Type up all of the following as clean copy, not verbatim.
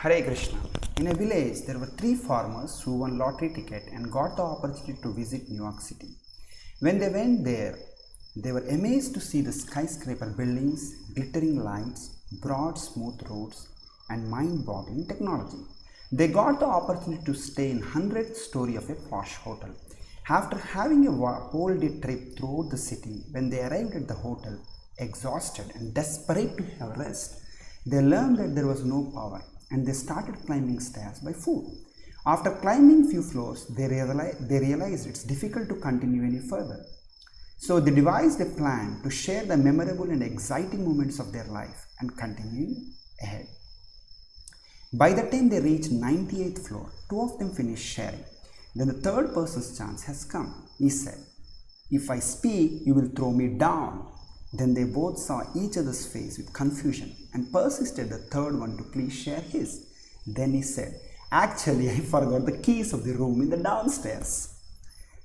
Hare Krishna. In a village, there were three farmers who won lottery ticket and got the opportunity to visit New York City. When they went there, they were amazed to see the skyscraper buildings, glittering lights, broad smooth roads, and mind-boggling technology. They got the opportunity to stay in 100th story of a posh hotel. After having a whole day trip throughout the city, when they arrived at the hotel, exhausted and desperate to have rest, they learned that there was no power and they started climbing stairs by foot. After climbing few floors, they realized it's difficult to continue any further. So they devised a plan to share the memorable and exciting moments of their life and continue ahead. By the time they reached 98th floor, two of them finished sharing. Then the third person's chance has come. He said, "If I speak, you will throw me down." Then they both saw each other's face with confusion and persisted the third one to please share his. Then he said, "Actually, I forgot the keys of the room in the downstairs."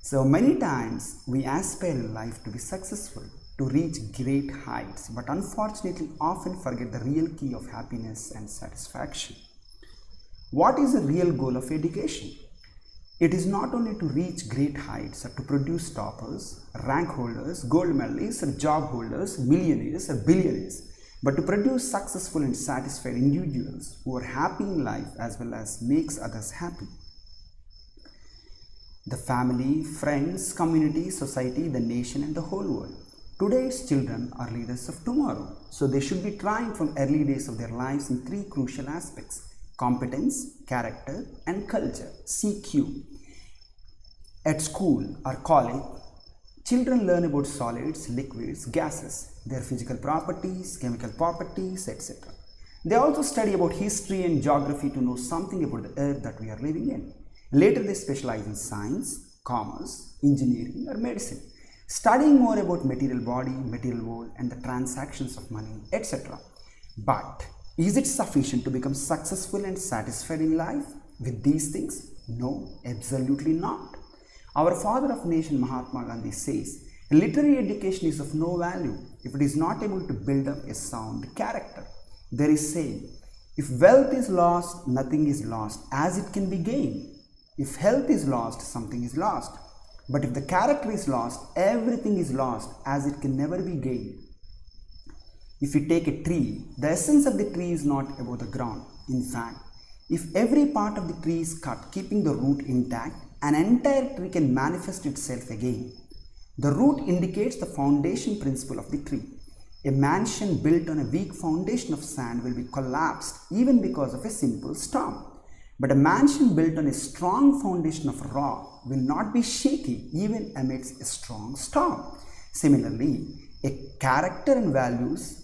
So many times we aspire in life to be successful, to reach great heights, but unfortunately often forget the real key of happiness and satisfaction. What is the real goal of education? It is not only to reach great heights or to produce toppers, rank holders, gold medalists, or job holders, millionaires or billionaires, but to produce successful and satisfied individuals who are happy in life as well as makes others happy. The family, friends, community, society, the nation and the whole world. Today's children are leaders of tomorrow, so they should be trying from early days of their lives in three crucial aspects: competence, character and culture, CQ. At school or college, children learn about solids, liquids, gases, their physical properties, chemical properties, etc. They also study about history and geography to know something about the earth that we are living in. Later they specialize in science, commerce, engineering or medicine, studying more about material body, material world and the transactions of money, etc. But is it sufficient to become successful and satisfied in life with these things? No, absolutely not. Our father of nation Mahatma Gandhi says, literary education is of no value if it is not able to build up a sound character. There is saying, if wealth is lost, nothing is lost as it can be gained. If health is lost, something is lost. But if the character is lost, everything is lost as it can never be gained. If you take a tree, the essence of the tree is not above the ground. In fact, if every part of the tree is cut, keeping the root intact, an entire tree can manifest itself again. The root indicates the foundation principle of the tree. A mansion built on a weak foundation of sand will be collapsed even because of a simple storm. But a mansion built on a strong foundation of rock will not be shaky even amidst a strong storm. Similarly, a character and values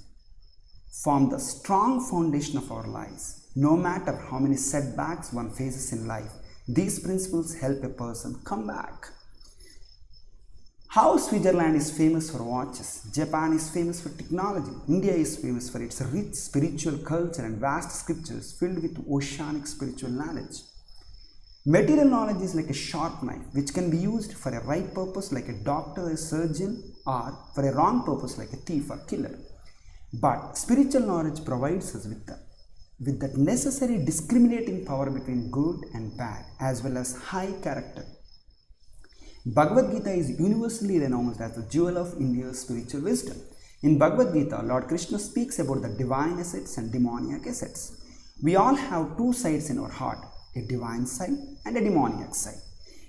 form the strong foundation of our lives. No matter how many setbacks one faces in life, these principles help a person come back. How Switzerland is famous for watches, Japan is famous for technology, India is famous for its rich spiritual culture and vast scriptures filled with oceanic spiritual knowledge. Material knowledge is like a sharp knife which can be used for a right purpose like a doctor or a surgeon, or for a wrong purpose like a thief or killer. But spiritual knowledge provides us with that necessary discriminating power between good and bad as well as high character. Bhagavad Gita is universally renowned as the jewel of India's spiritual wisdom. In Bhagavad Gita, Lord Krishna speaks about the divine assets and demoniac assets. We all have two sides in our heart, a divine side and a demoniac side.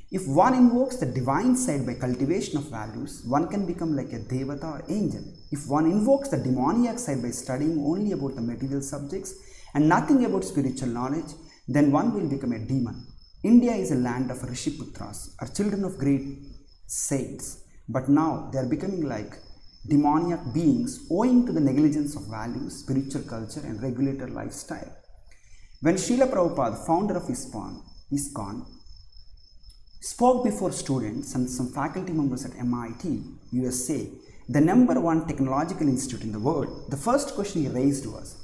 If one invokes the divine side by cultivation of values, one can become like a devata or angel. If one invokes the demoniac side by studying only about the material subjects and nothing about spiritual knowledge, then one will become a demon. India is a land of Rishiputras, or children of great saints, but now they are becoming like demoniac beings owing to the negligence of values, spiritual culture and regulated lifestyle. When Srila Prabhupada, founder of ISKCON, spoke before students and some faculty members at MIT, USA, the #1 technological institute in the world, the first question he raised was,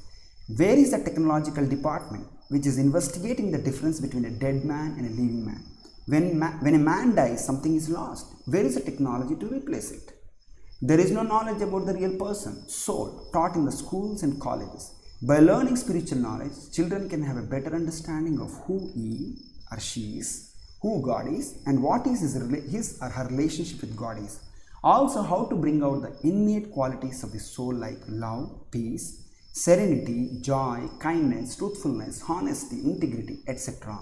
where is the technological department which is investigating the difference between a dead man and a living man? When a man dies, something is lost. Where is the technology to replace it? There is no knowledge about the real person, soul, taught in the schools and colleges. By learning spiritual knowledge, children can have a better understanding of who he or she is, who God is, and what is his or her relationship with God is. Also, how to bring out the innate qualities of the soul like love, peace, serenity, joy, kindness, truthfulness, honesty, integrity, etc.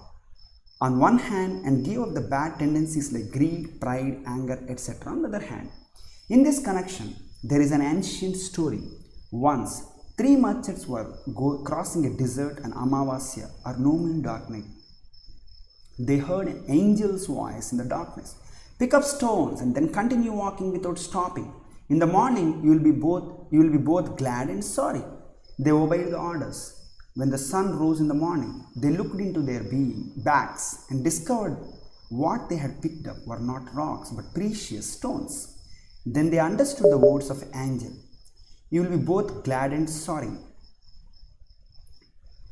on one hand, and give up the bad tendencies like greed, pride, anger, etc. on the other hand. In this connection, there is an ancient story. Once, three merchants were crossing a desert on Amavasya or no moon dark night. They heard an angel's voice in the darkness. Pick up stones and then continue walking without stopping. In the morning, you will be both glad and sorry. They obeyed the orders. When the sun rose in the morning, they looked into their bags and discovered what they had picked up were not rocks but precious stones. Then they understood the words of an angel. You will be both glad and sorry.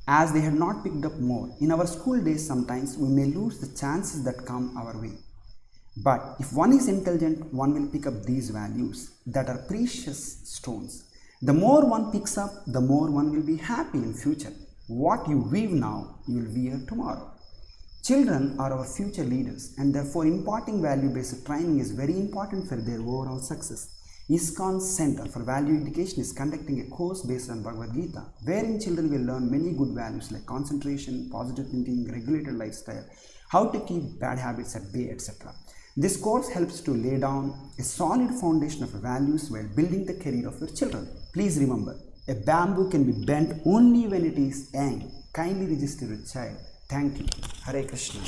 As they had not picked up more. In our school days, sometimes we may lose the chances that come our way. But if one is intelligent, one will pick up these values that are precious stones. The more one picks up, the more one will be happy in future. What you weave now, you will wear tomorrow. Children are our future leaders, and therefore imparting value-based training is very important for their overall success. ISKCON Center for Value Education is conducting a course based on Bhagavad Gita, wherein children will learn many good values like concentration, positive thinking, regulated lifestyle, how to keep bad habits at bay, etc. This course helps to lay down a solid foundation of values while building the career of your children. Please remember, a bamboo can be bent only when it is young. Kindly register your child. Thank you. Hare Krishna.